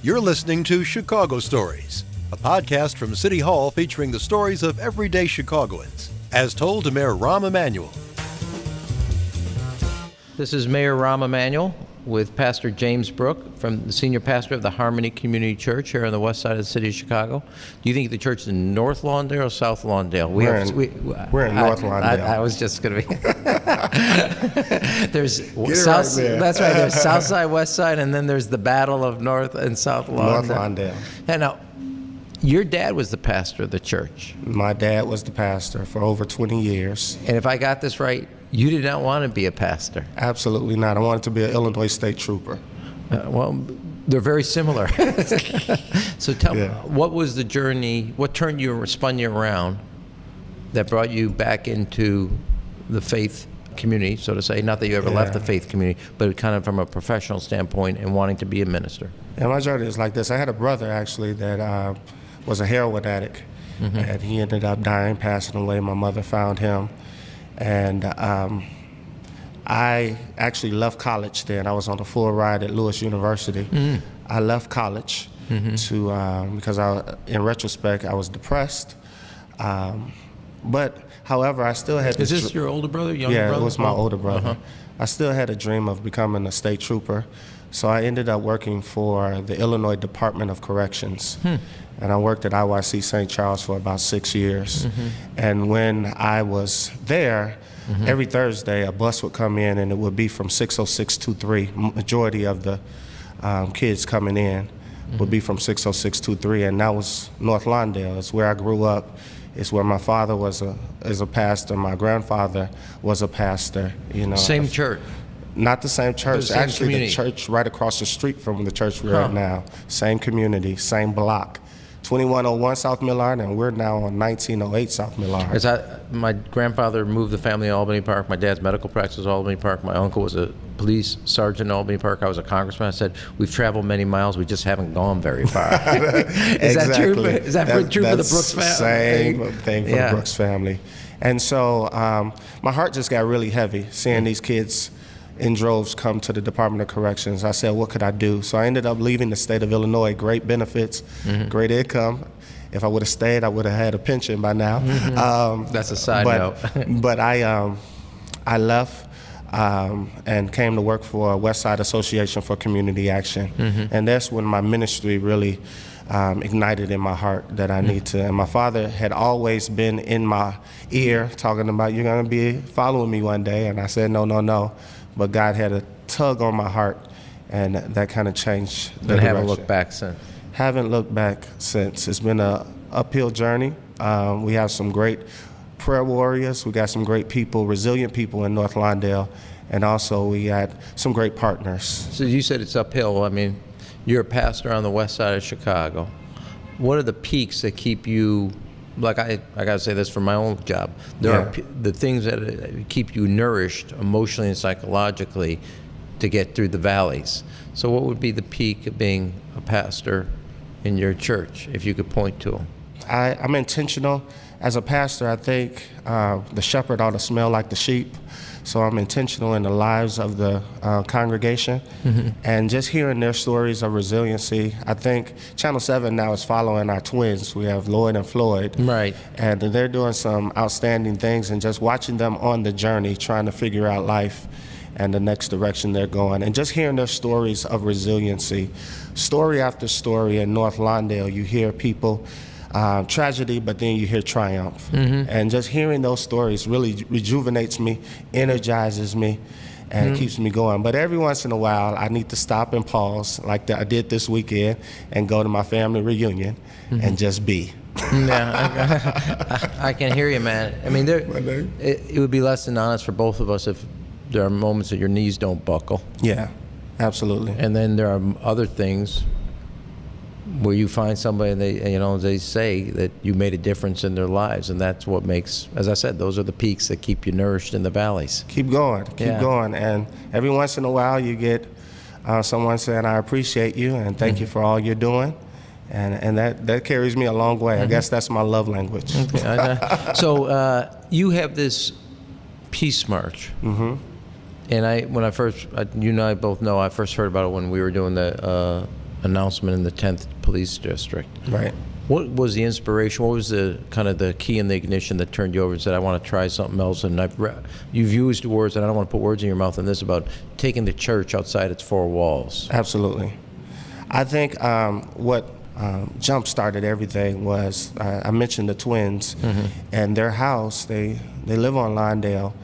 You're listening to Chicago Stories, a podcast from City Hall featuring the stories of everyday Chicagoans, as told to Mayor Rahm Emanuel. This is Mayor Rahm Emanuel with Pastor James Brook, from the senior pastor of the Harmony Community Church here on the west side of the city of Chicago. Do you think the church is in North Lawndale or South Lawndale? We're in North Lawndale. I was just going to be. There's South. Right there. That's right. There's South Side, West Side, and then there's the battle of North and South Lawndale. North Lawndale. And now, your dad was the pastor of the church. My dad was the pastor for over 20 years. And if I got this right, you did not want to be a pastor. Absolutely not. I wanted to be an Illinois State Trooper. Well, they're very similar. So tell me, what was the journey, what spun you around that brought you back into the faith community, so to say? Not that you ever left the faith community, but kind of from a professional standpoint and wanting to be a minister. And my journey is like this. I had a brother, actually, that was a heroin addict. Mm-hmm. And he ended up dying, passing away. My mother found him. And I actually left college then. I was on a full ride at Lewis University. Mm-hmm. I left college because in retrospect, I was depressed. But however, I still had this. Is this your older brother, younger brother? Yeah, it was my older brother. Uh-huh. I still had a dream of becoming a state trooper. So I ended up working for the Illinois Department of Corrections. And I worked at IYC St. Charles for about 6 years. Mm-hmm. And when I was there, every Thursday a bus would come in, and it would be from 60623. Majority of the kids coming in would be from 60623, and that was North Lawndale. It's where I grew up. It's where my father was a pastor. My grandfather was a pastor. You know, same church. Not the same church. Same actually, community. The church right across the street from the church we're at now. Same community, same block. 2101 South Millard, and we're now on 1908 South Millard. My grandfather moved the family to Albany Park. My dad's medical practice was Albany Park. My uncle was a police sergeant in Albany Park. I was a congressman. I said, we've traveled many miles, we just haven't gone very far. Is that true? Is that true for the Brooks family? Same thing for the Brooks family. And so my heart just got really heavy seeing these kids in droves come to the Department of Corrections. I said, what could I do? So I ended up leaving the state of Illinois. Great benefits, great income. If I would have stayed, I would have had a pension by now. That's a side note. But I left and came to work for West Side Association for Community Action. And that's when my ministry really ignited in my heart that I need to. And my father had always been in my ear talking about, you're going to be following me one day. And I said, no. But God had a tug on my heart, and that kind of changed the direction. Haven't looked back since? Haven't looked back since. It's been an uphill journey. We have some great prayer warriors. We got some great people, resilient people in North Lawndale, and also we got some great partners. So you said it's uphill. I mean, you're a pastor on the west side of Chicago. What are the peaks that keep you, like I got to say this for my own job, there are the things that keep you nourished emotionally and psychologically to get through the valleys. So what would be the peak of being a pastor in your church, if you could point to them? I'm intentional. As a pastor, I think the shepherd ought to smell like the sheep. So I'm intentional in the lives of the congregation. And just hearing their stories of resiliency. I think Channel 7 now is following our twins. We have Lloyd and Floyd. Right. And they're doing some outstanding things, and just watching them on the journey, trying to figure out life and the next direction they're going. And just hearing their stories of resiliency. Story after story in North Lawndale, you hear people tragedy, but then you hear triumph. And just hearing those stories really rejuvenates me, energizes me, and keeps me going. But every once in a while, I need to stop and pause, like I did this weekend, and go to my family reunion and just be. I can hear you, man. I mean, it would be less than honest for both of us if there are moments that your knees don't buckle. Yeah, absolutely. And then there are other things where you find somebody and they say that you made a difference in their lives, and that's what makes, as I said, those are the peaks that keep you nourished in the valleys. Keep going, going. And every once in a while you get someone saying, I appreciate you and thank you for all you're doing. And that carries me a long way. I guess that's my love language. Okay. So you have this peace march. And when I first, you and I both know, I first heard about it when we were doing the announcement in the 10th Police District. Right. What was the inspiration? What was the kind of the key in the ignition that turned you over and said, I want to try something else? And you've used words, and I don't want to put words in your mouth on this, about taking the church outside its four walls. Absolutely. I think what jump-started everything was, I mentioned the twins, and their house, they live on Lawndale,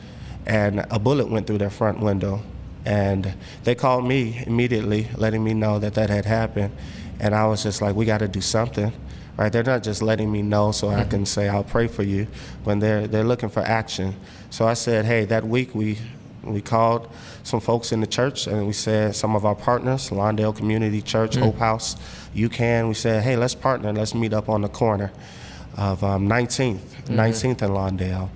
and a bullet went through their front window. And they called me immediately, letting me know that that had happened. And I was just like, we got to do something. Right, they're not just letting me know so I can say I'll pray for you, when they're looking for action. So I said, hey, that week we called some folks in the church, and we said, some of our partners, Lawndale Community Church, Hope House, UCAN, we said, hey, let's partner, let's meet up on the corner of 19th and Lawndale.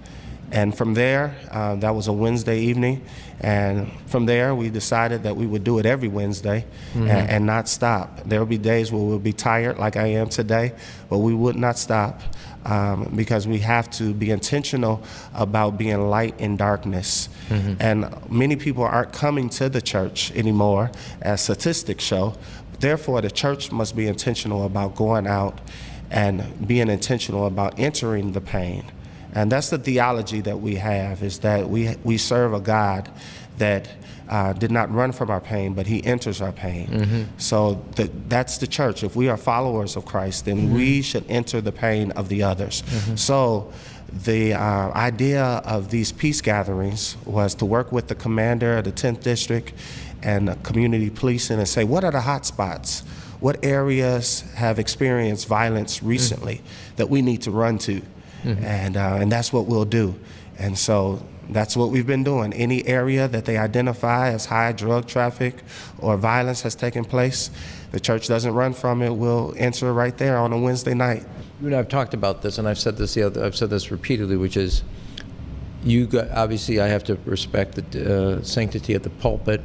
And from there, that was a Wednesday evening, and from there we decided that we would do it every Wednesday and not stop. There will be days where we'll be tired like I am today, but we would not stop because we have to be intentional about being light in darkness. And many people aren't coming to the church anymore, as statistics show. Therefore, the church must be intentional about going out and being intentional about entering the pain. And that's the theology that we have, is that we serve a God that did not run from our pain, but he enters our pain. So that's the church. If we are followers of Christ, then we should enter the pain of the others. So the idea of these peace gatherings was to work with the commander of the 10th District and community policing and say, what are the hot spots? What areas have experienced violence recently that we need to run to? And that's what we'll do. And so that's what we've been doing. Any area that they identify as high drug traffic or violence has taken place, the church doesn't run from it. We'll enter right there on a Wednesday night. You and I've talked about this, and I've said this repeatedly, which is, obviously I have to respect the sanctity of the pulpit.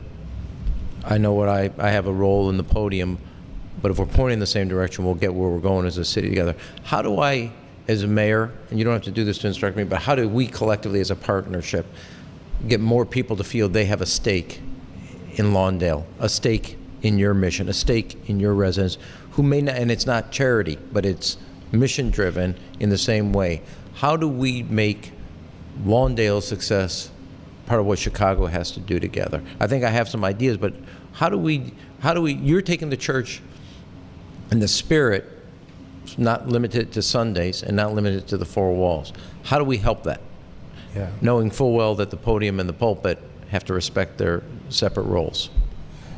I know what I have a role in the podium, but if we're pointing in the same direction, we'll get where we're going as a city together. How do I, as a mayor, and you don't have to do this to instruct me, but how do we collectively as a partnership get more people to feel they have a stake in Lawndale, a stake in your mission, a stake in your residents, who may not, and it's not charity, but it's mission driven in the same way. How do we make Lawndale's success part of what Chicago has to do together? I think I have some ideas, but how do we, you're taking the church and the spirit, not limited to Sundays and not limited to the four walls. How do we help that? Yeah. Knowing full well that the podium and the pulpit have to respect their separate roles.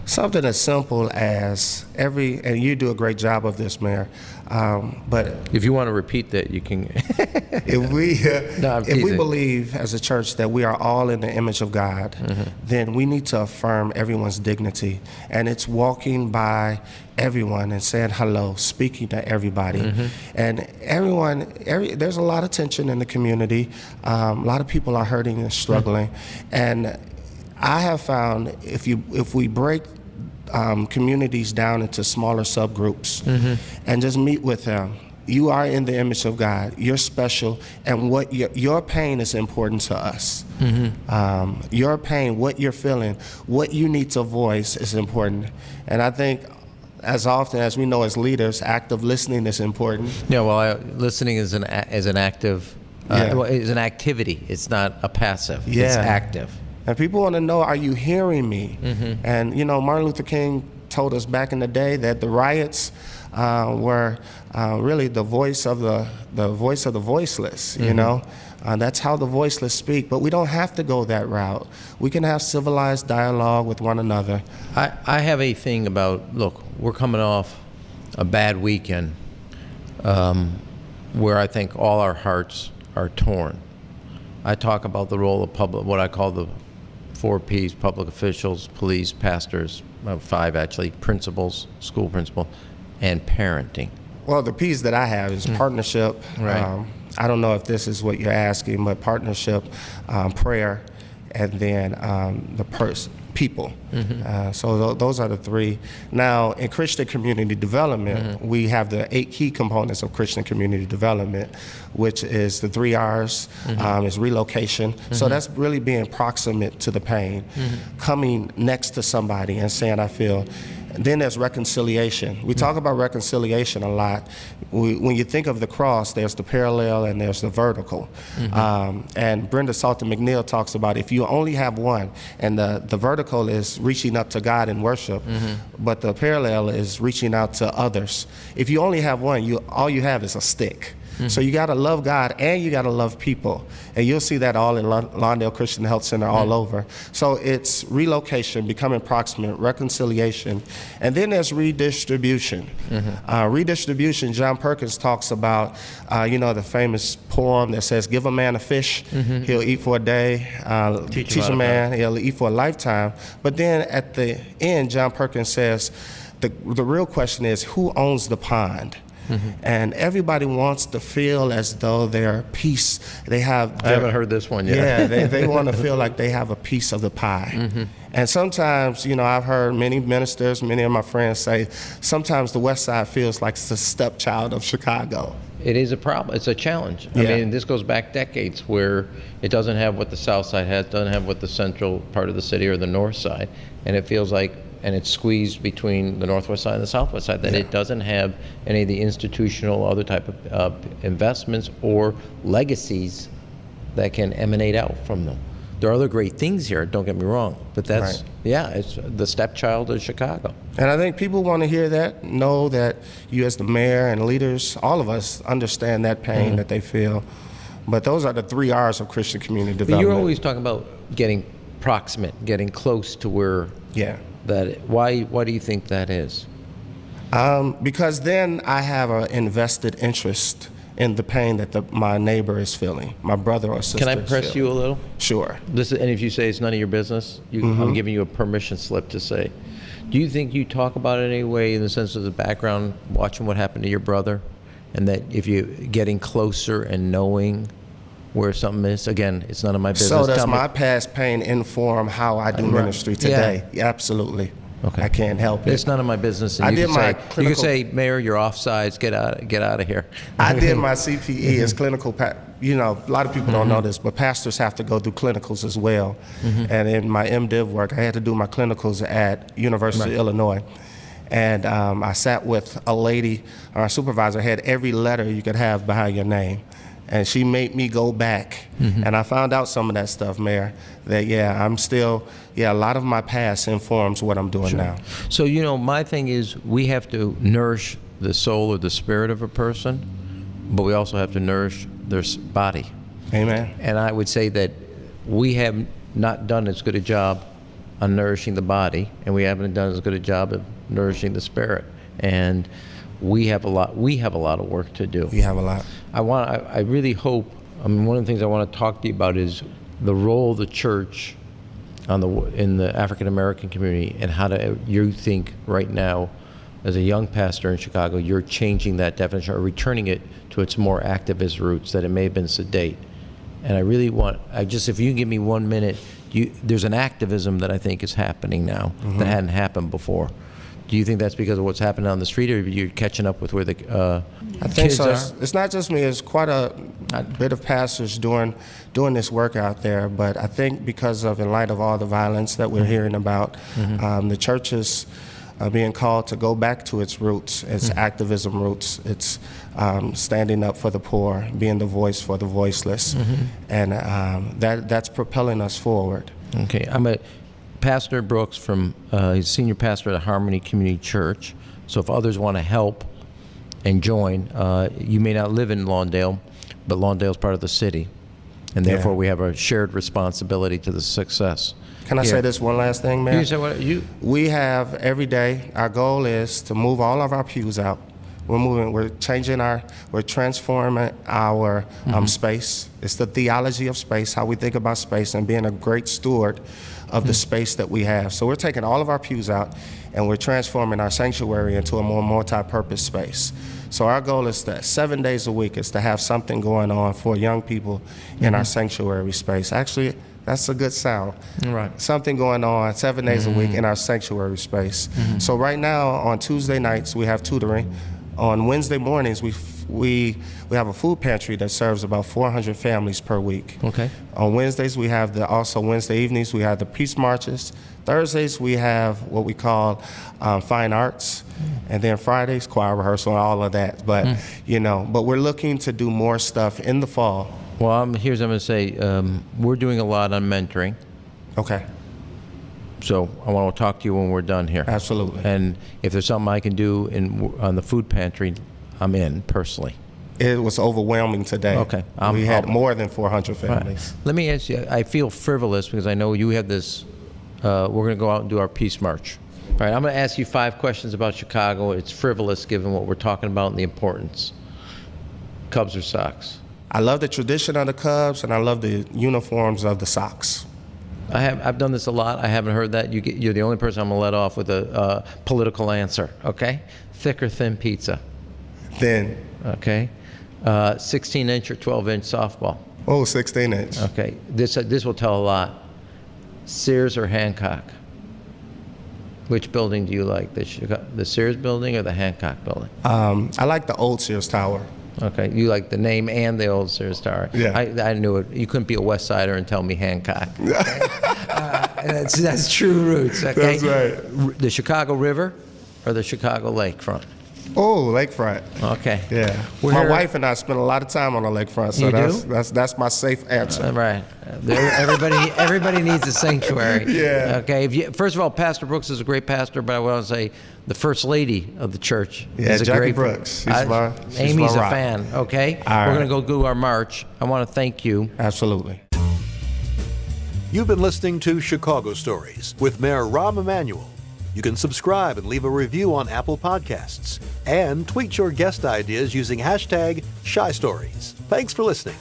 Something as simple as and you do a great job of this, Mayor, but if you want to repeat that, you can. if we believe as a church that we are all in the image of God, then we need to affirm everyone's dignity, and it's walking by everyone and saying hello, speaking to everybody. And there's a lot of tension in the community. A lot of people are hurting and struggling, and I have found if we break communities down into smaller subgroups and just meet with them, you are in the image of God. You're special, and what your pain is important to us. Your pain, what you're feeling, what you need to voice is important. And I think, as often as we know as leaders, active listening is important. Yeah, well, listening is an active, is an activity. It's not a passive. Yeah. It's active. And people want to know, are you hearing me? And Martin Luther King told us back in the day that the riots were really the voice of the voiceless. That's how the voiceless speak. But we don't have to go that route. We can have civilized dialogue with one another. I have a thing about, look, we're coming off a bad weekend where I think all our hearts are torn. I talk about the role of what I call the 4 Ps: public officials, police, pastors, 5 actually, principals, school principal, and parenting. Well, the P's that I have is partnership. Right. I don't know if this is what you're asking, but partnership, prayer, and then the people. So those are the 3. Now, in Christian community development, we have the 8 key components of Christian community development, which is the 3 R's, is relocation. So that's really being proximate to the pain, coming next to somebody and saying, I feel. Then there's reconciliation. We talk about reconciliation a lot. When you think of the cross, there's the parallel and there's the vertical. And Brenda Salter McNeil talks about if you only have one, and the vertical is reaching up to God in worship, but the parallel is reaching out to others. If you only have one, all you have is a stick. So you got to love God and you got to love people. And you'll see that all in Lawndale Christian Health Center all over. So it's relocation, becoming proximate, reconciliation, and then there's redistribution. Redistribution, John Perkins talks about, the famous poem that says, give a man a fish, he'll eat for a day. Teach a man, he'll eat for a lifetime. But then at the end, John Perkins says, the real question is, who owns the pond? And everybody wants to feel as though they're a piece. I haven't heard this one yet. Yeah, they want to feel like they have a piece of the pie. And sometimes, I've heard many ministers, many of my friends say, sometimes the West Side feels like it's a stepchild of Chicago. It is a problem. It's a challenge. I mean, this goes back decades where it doesn't have what the South Side has, doesn't have what the central part of the city or the North Side, and it feels like, and it's squeezed between the Northwest Side and the Southwest Side, that it doesn't have any of the institutional, other type of investments or legacies that can emanate out from them. There are other great things here, don't get me wrong, but that's, it's the stepchild of Chicago. And I think people want to hear that, know that you as the mayor and leaders, all of us understand that pain that they feel. But those are the 3 R's of Christian community development. But you're always talking about getting proximate, getting close to where why do you think that is? Because then I have an invested interest in the pain that my neighbor is feeling, my brother or sister. Can I press you a little? Sure. And if you say it's none of your business, I'm giving you a permission slip to say. Do you think you talk about it in any way in the sense of the background, watching what happened to your brother, and that if you're getting closer and knowing where something is, again, it's none of my business. So does my past pain inform how I do ministry today? Yeah, absolutely. Okay. I can't help it. It's none of my business. And you can say, Mayor, you're offsides. Get out of here. I did my CPE as clinical. A lot of people don't know this, but pastors have to go through clinicals as well. And in my MDiv work, I had to do my clinicals at University of Illinois. And I sat with a lady, our supervisor had every letter you could have behind your name. And she made me go back. And I found out some of that stuff, Mayor, that, I'm still, a lot of my past informs what I'm doing now. So, my thing is we have to nourish the soul or the spirit of a person, but we also have to nourish their body. Amen. And I would say that we have not done as good a job on nourishing the body, and we haven't done as good a job of nourishing the spirit. And we have a lot of work to do. We have a lot. I really hope, one of the things I want to talk to you about is the role of the church in the African American community, and how you think right now, as a young pastor in Chicago, you're changing that definition or returning it to its more activist roots, that it may have been sedate. And I really if you can give me 1 minute, there's an activism that I think is happening now that hadn't happened before. Do you think that's because of what's happening on the street, or you're catching up with where the I think kids so. are? It's not just me. It's quite a bit of pastors doing this work out there. But I think because of, in light of all the violence that we're hearing about, the church is being called to go back to its roots, its activism roots. It's standing up for the poor, being the voice for the voiceless, and that's propelling us forward. Okay, Pastor Brooks he's senior pastor at Harmony Community Church. So if others want to help and join, you may not live in Lawndale, but Lawndale's part of the city. And therefore we have a shared responsibility to the success. Can I say this one last thing, Mayor? You say what? We have every day, our goal is to move all of our pews out. We're transforming our space. It's the theology of space, how we think about space, and being a great steward of the space that we have. So we're taking all of our pews out, and we're transforming our sanctuary into a more multi-purpose space. So our goal is that 7 days a week is to have something going on for young people in our sanctuary space. Actually, that's a good sound. Right. Something going on 7 days a week in our sanctuary space. So right now, on Tuesday nights, we have tutoring. On Wednesday mornings, we have a food pantry that serves about 400 families per week. Okay. On Wednesdays, we have also Wednesday evenings, we have the peace marches. Thursdays, we have what we call fine arts. And then Fridays, choir rehearsal and all of that. But, but we're looking to do more stuff in the fall. Well, here's what I'm going to say. We're doing a lot on mentoring. Okay. So I want to talk to you when we're done here. Absolutely. And if there's something I can do on the food pantry, I'm in personally. It was overwhelming today. Okay. We had more than 400 families. Right. Let me ask you, I feel frivolous because I know you have this, we're going to go out and do our peace march. All right, I'm going to ask you 5 questions about Chicago. It's frivolous given what we're talking about and the importance. Cubs or Sox? I love the tradition of the Cubs, and I love the uniforms of the Sox. I've done this a lot. I haven't heard that. You're the only person I'm going to let off with a political answer, okay? Thick or thin pizza? Thin. Okay. 16-inch or 12-inch softball? Oh, 16-inch. Okay. This will tell a lot. Sears or Hancock? Which building do you like, the Sears building or the Hancock building? I like the old Sears Tower. Okay, you like the name and the old Sears Tower. Yeah. I knew it. You couldn't be a West Sider and tell me Hancock. That's true roots, okay? That's right. The Chicago River or the Chicago lakefront? Oh, lakefront. Okay. Yeah. My wife and I spend a lot of time on the lakefront, so You do? that's my safe answer. Right. Everybody needs a sanctuary. Yeah. Okay. First of all, Pastor Brooks is a great pastor, but I want to say the First Lady of the church is a Jackie great. Brooks. She's Amy's my a rock. fan. Okay. All We're right. gonna go do our march. I want to thank you. Absolutely. You've been listening to Chicago Stories with Mayor Rahm Emanuel. You can subscribe and leave a review on Apple Podcasts and tweet your guest ideas using #ShyStories. Thanks for listening.